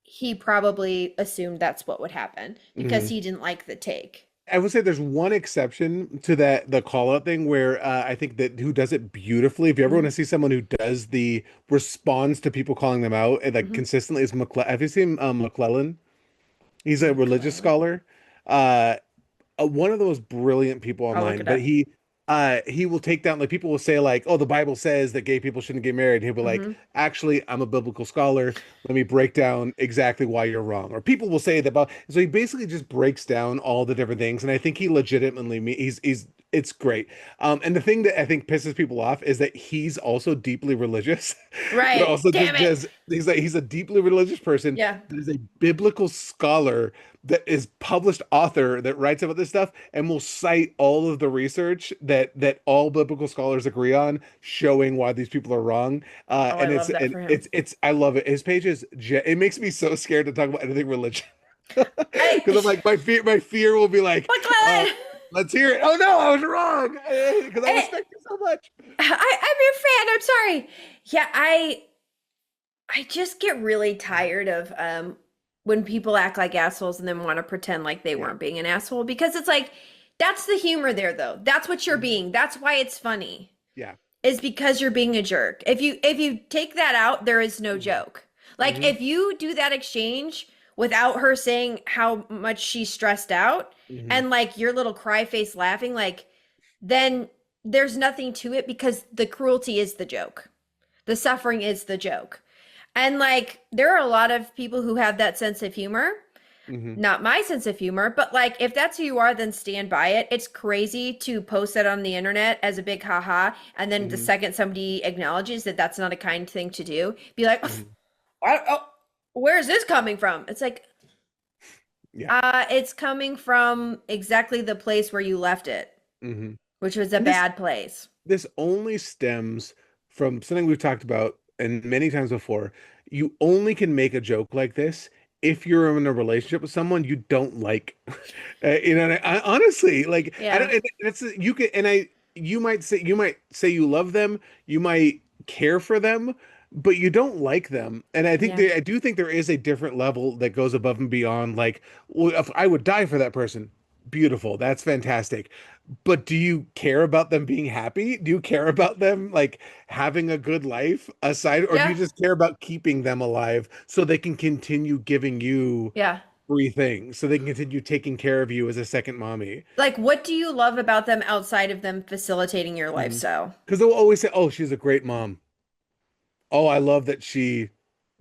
he probably assumed that's what would happen because Hmm. he didn't like the take. I would say there's one exception to that, the call out thing, where I think that who does it beautifully. If you ever want Hmm. to see someone who does the responds to people calling them out and like Hmm. consistently is Have you seen McClellan? He's a religious McClellan. scholar. One of those brilliant people I'll look online, it but up. he will take down, like, people will say like, oh, the Bible says that gay people shouldn't get married. And he'll be like, Hmm. actually, I'm a biblical scholar. Let me break down exactly why you're wrong. Or people will say that about, so he basically just breaks down all the different things. And I think he legitimately he's it's great. And the thing that I think pisses people off is that he's also deeply religious, but Right. also Damn just it. does, he's a deeply religious person Yeah. that is a biblical scholar, that is published author, that writes about this stuff and will cite all of the research that all biblical scholars agree on, showing why these people are wrong. Oh, I And love that for him. it's I love it. His page is it makes me so scared to talk about anything religion I because I'm like, my fear will be like, uh, McClellan. let's hear it. Oh no, I was wrong, because I I, respect you so much. I'm your fan. I'm sorry. Yeah, I just get really tired of when people act like assholes and then want to pretend like they Yeah, weren't being an asshole because it's like that's the humor there though. That's what you're being. That's why it's funny. yeah. Is because you're being a jerk. If you take that out, there is no Hmm. joke. Like Hmm. if you do that exchange without her saying how much she's stressed out Hmm. and like your little cry face laughing, like then there's nothing to it because the cruelty is the joke. The suffering is the joke. And like there are a lot of people who have that sense of humor. Hmm. Not my sense of humor, but like if that's who you are, then stand by it. It's crazy to post that on the internet as a big haha, and then the Hmm. second somebody acknowledges that that's not a kind thing to do, be like, Hmm. oh, where's this coming from? It's like, Yeah. it's coming from exactly the place where you left it, Hmm. which was a And this bad place. this only stems from something we've talked about and many times before. You only can make a joke like this if you're in a relationship with someone you don't like. And honestly, like, I Yeah, don't. And that's, you can, and you might say you love them, you might care for them, but you don't like them. And yeah, I do think there is a different level that goes above and beyond. Like, well, if I would die for that person, beautiful, that's fantastic. But do you care about them being happy? Do you care about them like having a good life aside, or do you yeah, just care about keeping them alive so they can continue giving you yeah. everything so they can continue taking care of you as a second mommy. Like, what do you love about them outside of them facilitating your Because lifestyle? they'll always say, "Oh, she's a great mom. Oh, I love that she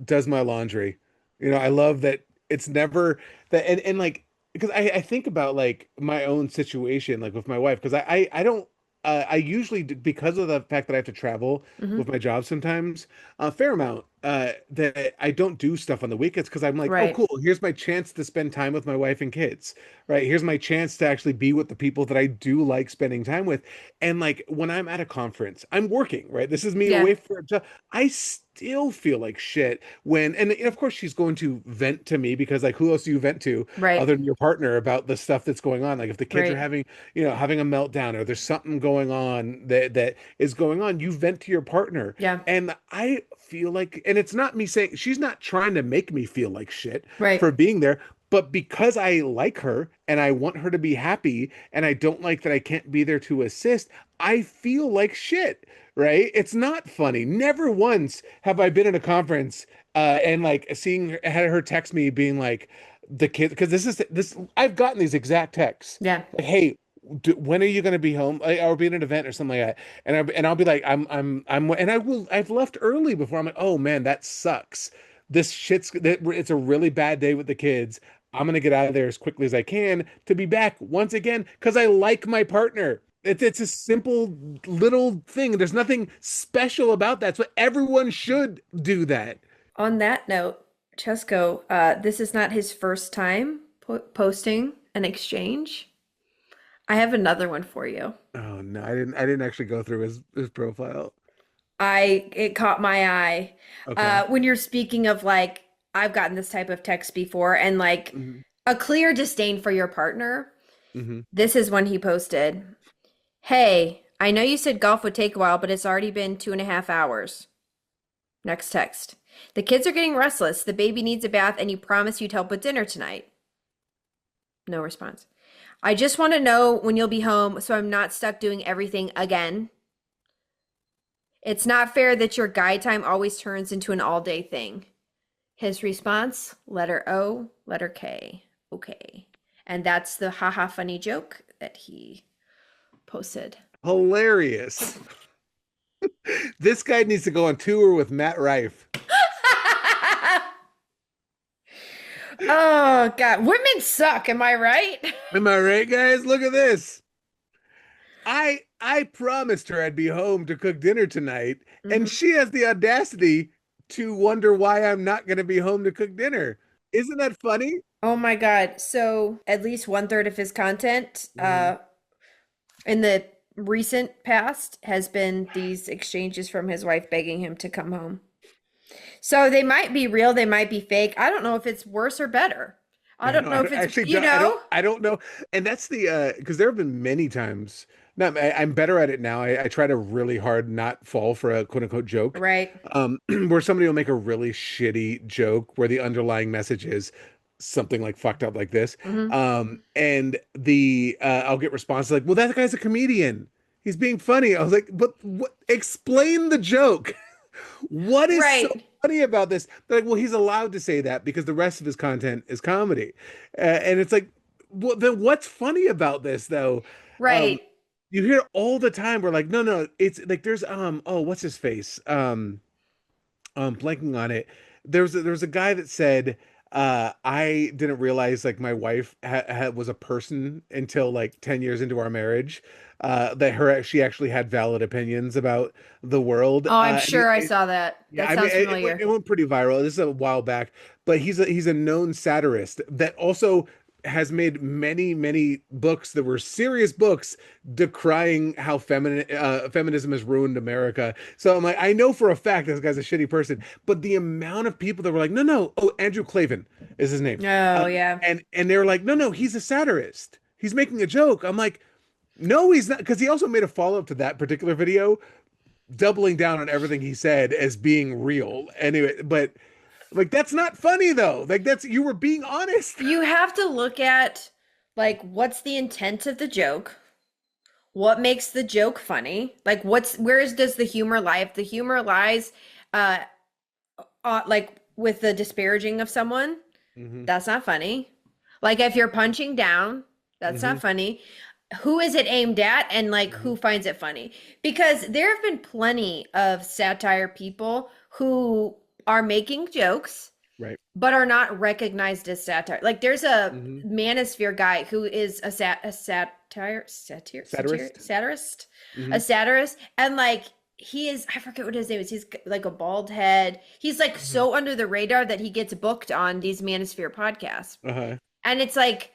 does my laundry." I love that it's never that and like because I think about like my own situation like with my wife because I don't I usually because of the fact that I have to travel Hmm. with my job sometimes a fair amount that I don't do stuff on the weekends because I'm like, oh Right. cool, here's my chance to spend time with my wife and kids, right? Here's my chance to actually be with the people that I do like spending time with. And like when I'm at a conference, I'm working, right? This is me Yeah. away for a job. I still feel like shit when, and of course she's going to vent to me because like who else do you vent to Right. other than your partner about the stuff that's going on? Like if the kids are Right. having, having a meltdown or there's something going on that is going on, you vent to your partner. Yeah. And I feel like, and it's not me saying she's not trying to make me feel like shit Right. for being there, but because I like her and I want her to be happy and I don't like that I can't be there to assist, I feel like shit, right? It's not funny. Never once have I been in a conference and like seeing her, had her text me being like the kid because this I've gotten these exact texts Yeah. like, hey, when are you going to be home or be at an event or something like that? And I'll be like, and I've left early before. I'm like, oh man, that sucks. It's a really bad day with the kids. I'm gonna get out of there as quickly as I can to be back once again because I like my partner. It's a simple little thing. There's nothing special about that. So everyone should do that. On that note, Chesko, this is not his first time posting an exchange. I have another one for you. Oh no, I didn't actually go through his profile. It caught my eye. Okay. When you're speaking of like, I've gotten this type of text before and like Hmm. a clear disdain for your partner. Hmm. This is when he posted, "Hey, I know you said golf would take a while, but it's already been 2.5 hours." Next text. "The kids are getting restless. The baby needs a bath, and you promised you'd help with dinner tonight." No response. "I just want to know when you'll be home so I'm not stuck doing everything again. It's not fair that your guide time always turns into an all-day thing." His response, letter O, letter K. Okay. And that's the haha funny joke that he posted. Hilarious. This guy needs to go on tour with Matt Rife. Oh God, women suck, am I right? Am I right, guys? Look at this. I promised her I'd be home to cook dinner tonight, and Mhm. she has the audacity to wonder why I'm not going to be home to cook dinner. Isn't that funny? Oh my God. So at least 1/3 of his content Mhm. in the recent past has been these exchanges from his wife begging him to come home. So they might be real, they might be fake. I don't know if it's worse or better. I I don't know. know I if it's, actually you don't. I don't. know? I don't know. And that's the because there have been many times. No, I'm better at it now. I try to really hard not fall for a quote unquote joke, Right. where somebody will make a really shitty joke where the underlying message is something like fucked up like this, Hmm. and the I'll get responses like, "Well, that guy's a comedian. He's being funny." I was like, "But what? Explain the joke." What is so Right. funny about this? They're like, well, he's allowed to say that because the rest of his content is comedy. And it's like, well, then what's funny about this though? Um, Right. you hear all the time, we're like, no, no, it's like there's oh, what's his face? Blanking on it. There was a guy that said, I didn't realize like my wife was a person until like 10 years into our marriage. That she actually had valid opinions about the world. Oh, I'm And sure I saw that. yeah, That I mean, sounds it familiar. went pretty viral. This is a while back, but he's a known satirist that also has made many books that were serious books decrying how feminism has ruined America. So I'm like, I know for a fact this guy's a shitty person, but the amount of people that were like, no, no, oh, Andrew Clavin is his name, Oh, yeah. and they were like, no, no, he's a satirist. He's making a joke. I'm like, no, he's not, because he also made a follow up to that particular video doubling down on everything he said as being real. Anyway, but like that's not funny though. Like that's you were being honest. You have to look at like what's the intent of the joke? What makes the joke funny? Like does the humor lie? If the humor lies like with the disparaging of someone, Hmm. that's not funny. Like if you're punching down, that's Mm-hmm. not funny. Who is it aimed at and like Mm-hmm. who finds it funny? Because there have been plenty of satire people who are making jokes Right. but are not recognized as satire. Like there's a Mm-hmm. manosphere guy who is a Satirist. satirist, Mm-hmm. a satirist, and like he is, I forget what his name is. He's like a bald head. He's like Mm-hmm. so under the radar that he gets booked on these manosphere podcasts. Uh-huh. And it's like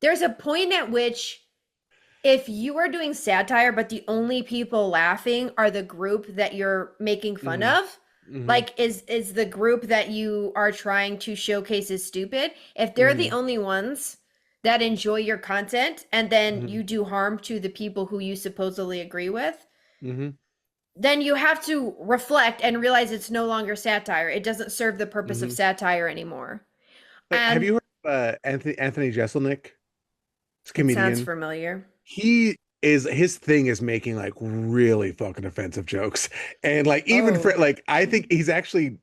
there's a point at which if you are doing satire, but the only people laughing are the group that you're making fun Mm-hmm. of, Mm-hmm. like is the group that you are trying to showcase is stupid, if they're the Mm-hmm. only ones that enjoy your content and then Mm-hmm. you do harm to the people who you supposedly agree with, Mm-hmm. then you have to reflect and realize it's no longer satire. It doesn't serve the purpose of Mm-hmm. satire anymore. Have And you heard of Anthony Jeselnik? It's a it sounds comedian. familiar. His thing is making like really fucking offensive jokes. And like even for Oh, like I think he's actually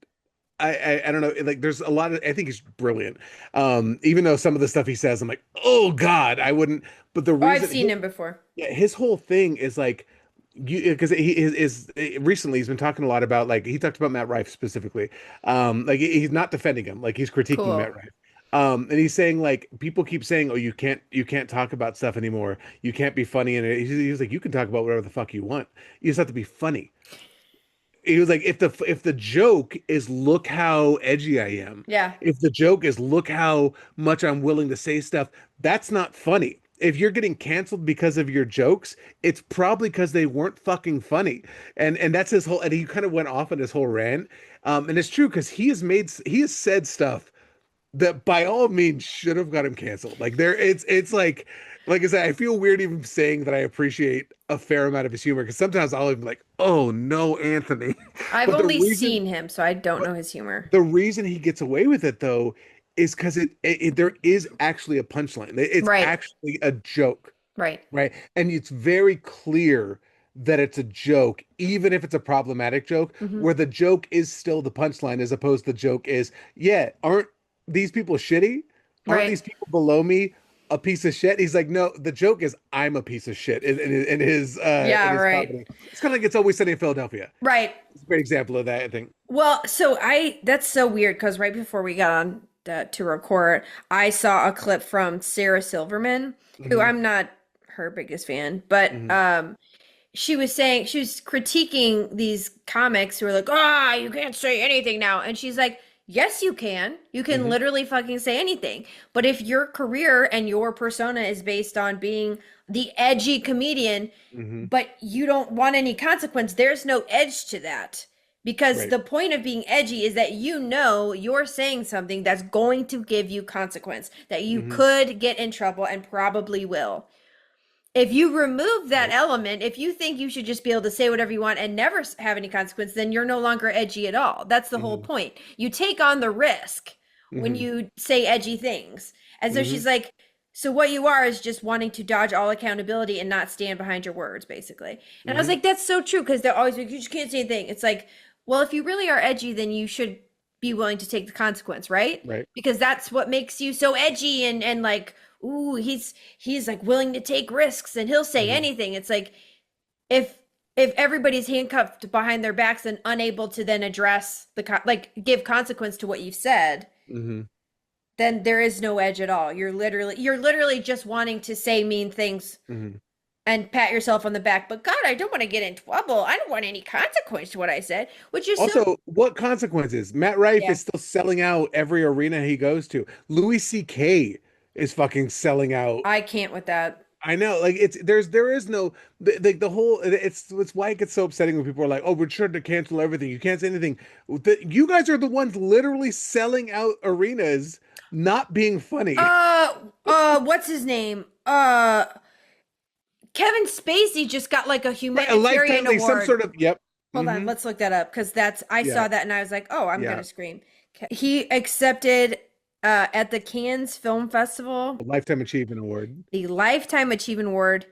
I don't know, like there's a lot of I think he's brilliant. Even though some of the stuff he says, I'm like, oh God, I wouldn't. But the oh, I've reason seen him before. yeah, his whole thing is like you because he is recently he's been talking a lot about like he talked about Matt Rife specifically. Like he's not defending him, like he's critiquing Cool. Matt Rife. And he's saying like people keep saying, "Oh, you can't talk about stuff anymore. You can't be funny." And he's like, "You can talk about whatever the fuck you want. You just have to be funny." He was like, "If the joke is look how edgy I am, Yeah. if the joke is look how much I'm willing to say stuff, that's not funny." If you're getting canceled because of your jokes, it's probably because they weren't fucking funny. And that's his whole and he kind of went off on his whole rant. And it's true because he has said stuff that by all means should have got him canceled. Like there, it's like I said, I feel weird even saying that I appreciate a fair amount of his humor because sometimes I'll even be like, oh no, Anthony. I've But the only reason seen him, so I don't but know his humor. the reason he gets away with it though is because there is actually a punchline. It's Right, actually a joke, right. right? And it's very clear that it's a joke, even if it's a problematic joke, Hmm. where the joke is still the punchline, as opposed to the joke is, yeah, aren't these people shitty? Aren't Right. these people below me a piece of shit? He's like, no, the joke is I'm a piece of shit in Yeah, his right. comedy. It's kind of like It's Always Sunny in Philadelphia. Right. It's a great example of that, I think. Well, that's so weird because right before we got on to record, I saw a clip from Sarah Silverman, who Hmm. I'm not her biggest fan, but Hmm. she was saying she was critiquing these comics who are like, ah, you can't say anything now. And she's like, yes, you can. You can Hmm. literally fucking say anything. But if your career and your persona is based on being the edgy comedian, Hmm. but you don't want any consequence, there's no edge to that. Because Right. the point of being edgy is that you know you're saying something that's going to give you consequence, that you Hmm. could get in trouble and probably will. If you remove that Right. element, if you think you should just be able to say whatever you want and never have any consequence, then you're no longer edgy at all. That's the whole Hmm. point. You take on the risk when Hmm. you say edgy things. And so Hmm. she's like, so what you are is just wanting to dodge all accountability and not stand behind your words, basically. And I was Hmm. like, that's so true because they're always like, you just can't say anything. It's like, well, if you really are edgy, then you should be willing to take the consequence, right? Right. Because that's what makes you so edgy and like, ooh, he's like willing to take risks and he'll say Hmm. anything. It's like if if everybody's handcuffed behind their backs and unable to then address like give consequence to what you've said, Hmm. then there is no edge at all. You're literally just wanting to say mean things Hmm. and pat yourself on the back. But God, I don't want to get in trouble. I don't want any consequence to what I said, which is so Also, what consequences? Matt Rife yeah. is still selling out every arena he goes to. Louis C.K. is fucking selling out. I can't with that. I know, like there is no the whole it's why it gets so upsetting when people are like, oh, we're trying to cancel everything. You can't say anything. You guys are the ones literally selling out arenas, not being funny. What's his name? Kevin Spacey just got like a Right, a lifetime, humanitarian like some award. sort of yep. Hold on, Hmm. let's look that up because I Yeah, saw that and I was like, oh, I'm yeah. gonna scream. He accepted at the Cannes Film A Festival lifetime achievement award. the Lifetime Achievement Award.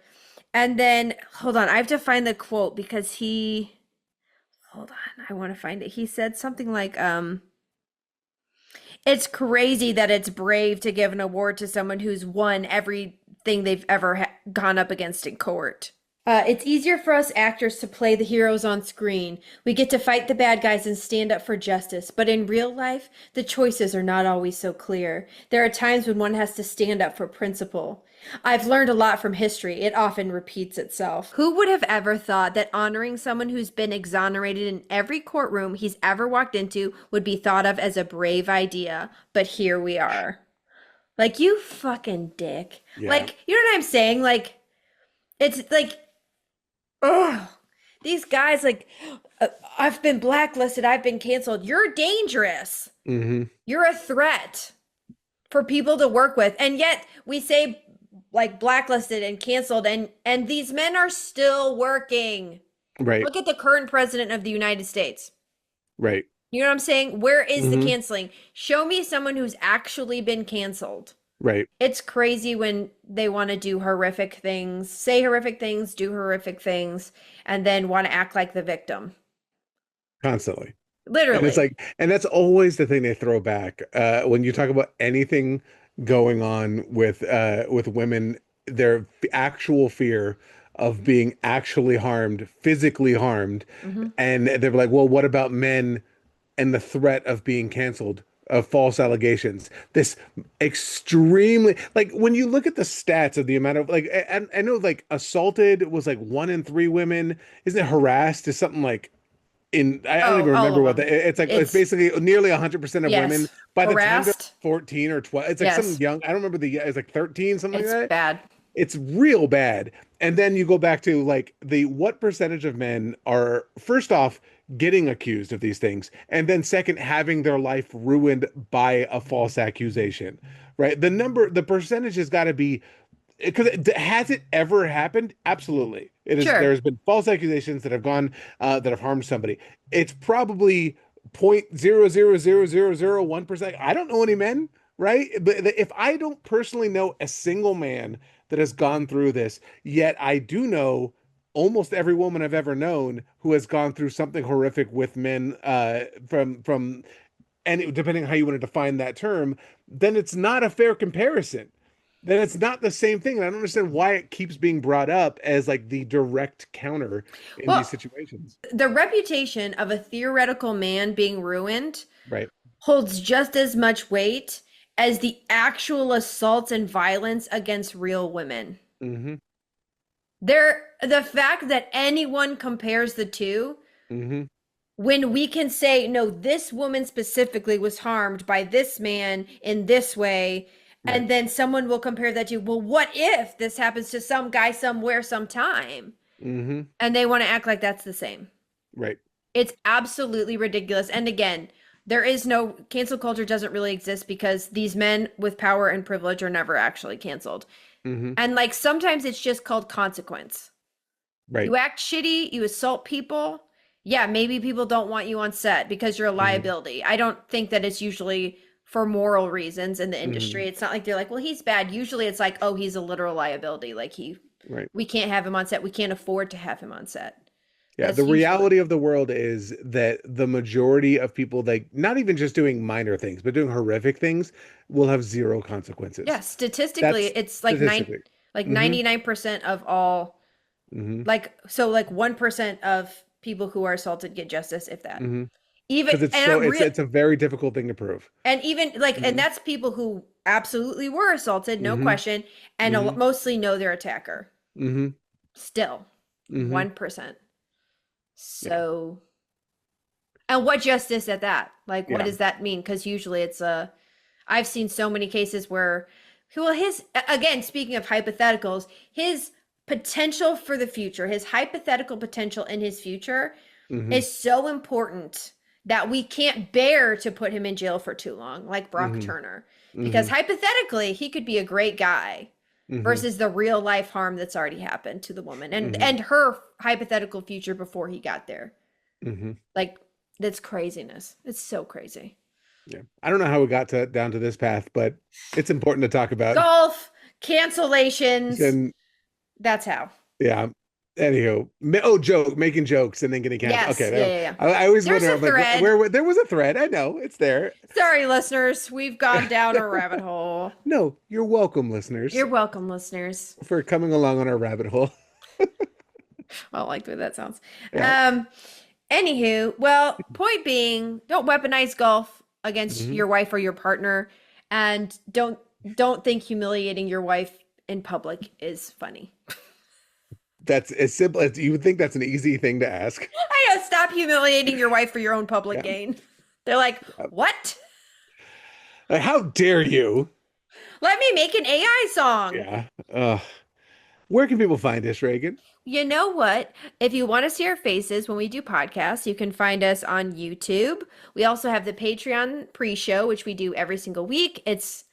And then hold on, I have to find the quote because hold on, I want to find it. He said something like, It's crazy that it's brave to give an award to someone who's won everything they've ever gone up against in court. It's easier for us actors to play the heroes on screen. We get to fight the bad guys and stand up for justice. But in real life, the choices are not always so clear. There are times when one has to stand up for principle. I've learned a lot from history. It often repeats itself. Who would have ever thought that honoring someone who's been exonerated in every courtroom he's ever walked into would be thought of as a brave idea? But here we are. Like, you fucking dick. Yeah. Like, you know what I'm saying? Like, it's like, ugh, these guys, like, I've been blacklisted, I've been canceled. You're dangerous. Mm-hmm. You're a threat for people to work with. And yet we say, like, blacklisted and canceled, and these men are still working. Right. Look at the current president of the United States. Right. You know what I'm saying? Where is Mhm. the canceling? Show me someone who's actually been canceled. Right. It's crazy when they want to do horrific things, say horrific things, do horrific things, and then want to act like the victim. Constantly. Literally. And it's like, and that's always the thing they throw back. When you talk about anything going on with women, their actual fear of being actually harmed, physically harmed, Mhm. and they're like, well, what about men and the threat of being canceled, of false allegations? This extremely, like, when you look at the stats of the amount of, like, I know, like, assaulted was like 1 in 3 women. Isn't it harassed is something like, I don't even all remember of what them. it's like. It's It's- basically nearly 100% of Yes. women by the time they're Harassed. 14 or 12. It's like Yes. some young, I don't remember it's like 13, something It's like that. bad. It's real bad. And then you go back to, like, what percentage of men are, first off, getting accused of these things, and then second, having their life ruined by a false accusation, right? The percentage has got to be, because has it ever happened? Absolutely. It is. Sure. There's been false accusations that have gone, that have harmed somebody. It's probably 0.00001%. I don't know any men, right? But if I don't personally know a single man that has gone through this, yet I do know almost every woman I've ever known who has gone through something horrific with men, from, and depending on how you want to define that term, then it's not a fair comparison. Then it's not the same thing. And I don't understand why it keeps being brought up as, like, the direct counter in Well, these situations. the reputation of a theoretical man being ruined Right. holds just as much weight as the actual assaults and violence against real women. Mm-hmm. The fact that anyone compares the two, Mm-hmm. when we can say, no, this woman specifically was harmed by this man in this way, Right. and then someone will compare that to, well, what if this happens to some guy somewhere sometime? Mm-hmm. And they want to act like that's the same. Right. It's absolutely ridiculous. And again, there is no cancel culture, doesn't really exist because these men with power and privilege are never actually canceled. Mm-hmm. And, like, sometimes it's just called consequence. Right. You act shitty, you assault people. Yeah, maybe people don't want you on set because you're a liability. I don't think that it's usually for moral reasons in the industry. It's not like they're like, well, he's bad. Usually it's like, oh, he's a literal liability. Like, Right. we can't have him on set. We can't afford to have him on set. Yeah, That's the usually- reality of the world is that the majority of people, like, not even just doing minor things, but doing horrific things, will have zero consequences. Yeah, statistically, That's it's like statistically. like Mhm. 99% of all, Mm-hmm. like, so like 1% of people who are assaulted get justice, if that. Mm-hmm. Even Because it's and so I'm it's a very difficult thing to prove. and even like Mhm. and that's people who absolutely were assaulted, no Mhm. question, and Mhm. mostly know their attacker. Mm-hmm. Still, Mhm. 1%. So, and what justice at that? Like, what Yeah. does that mean? Because usually it's I've seen so many cases where, well, again, speaking of hypotheticals, his potential for the future, his hypothetical potential in his future Mhm. is so important that we can't bear to put him in jail for too long, like Brock Mhm. Turner. Because hypothetically, he could be a great guy Mhm. versus the real life harm that's already happened to the woman and Mhm. and her hypothetical future before he got there. Mm-hmm. Like, that's craziness. It's so crazy. Yeah. I don't know how we got down to this path, but it's important to talk about. Golf, cancellations. And That's how. yeah, Anywho, making jokes and then getting canceled. Yes, Okay, yeah. I always There's wonder, a I'm like, thread. where there was a thread. I know it's there. Sorry, listeners, we've gone down a rabbit hole. No, you're welcome, listeners, You're welcome, listeners. for coming along on our rabbit hole. I don't like the way that sounds. Yeah. Anywho, well, point being, don't weaponize golf against Mhm. your wife or your partner, and don't think humiliating your wife in public is funny. That's as simple as you would think. That's an easy thing to ask. I know, stop humiliating your wife for your own public Yeah. gain. They're like, what? Like, how dare you? Let me make an AI song. Yeah. Where can people find us, Reagan? You know what? If you want to see our faces when we do podcasts, you can find us on YouTube. We also have the Patreon pre-show, which we do every single week. It's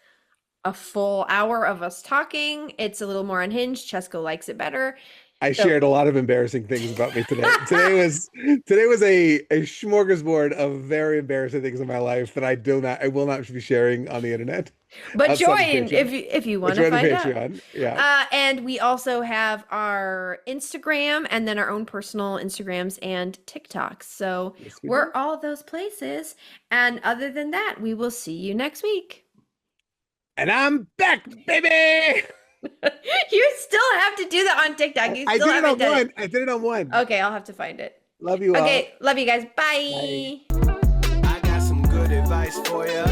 a full hour of us talking. It's a little more unhinged. Chesko likes it better. I shared a lot of embarrassing things about me today. Today was a smorgasbord of very embarrassing things in my life that I will not be sharing on the internet. But outside of join Patreon. if you want Join to the find out. Patreon. Yeah. And we also have our Instagram and then our own personal Instagrams and TikToks. So Yes, we we're do. all those places. And other than that, we will see you next week. And I'm back, baby. You still have to do that on TikTok. You I still did it haven't on done one. it. I did it on one. Okay, I'll have to find it. Love you all. Okay, love you guys. Bye. I got some good advice for you.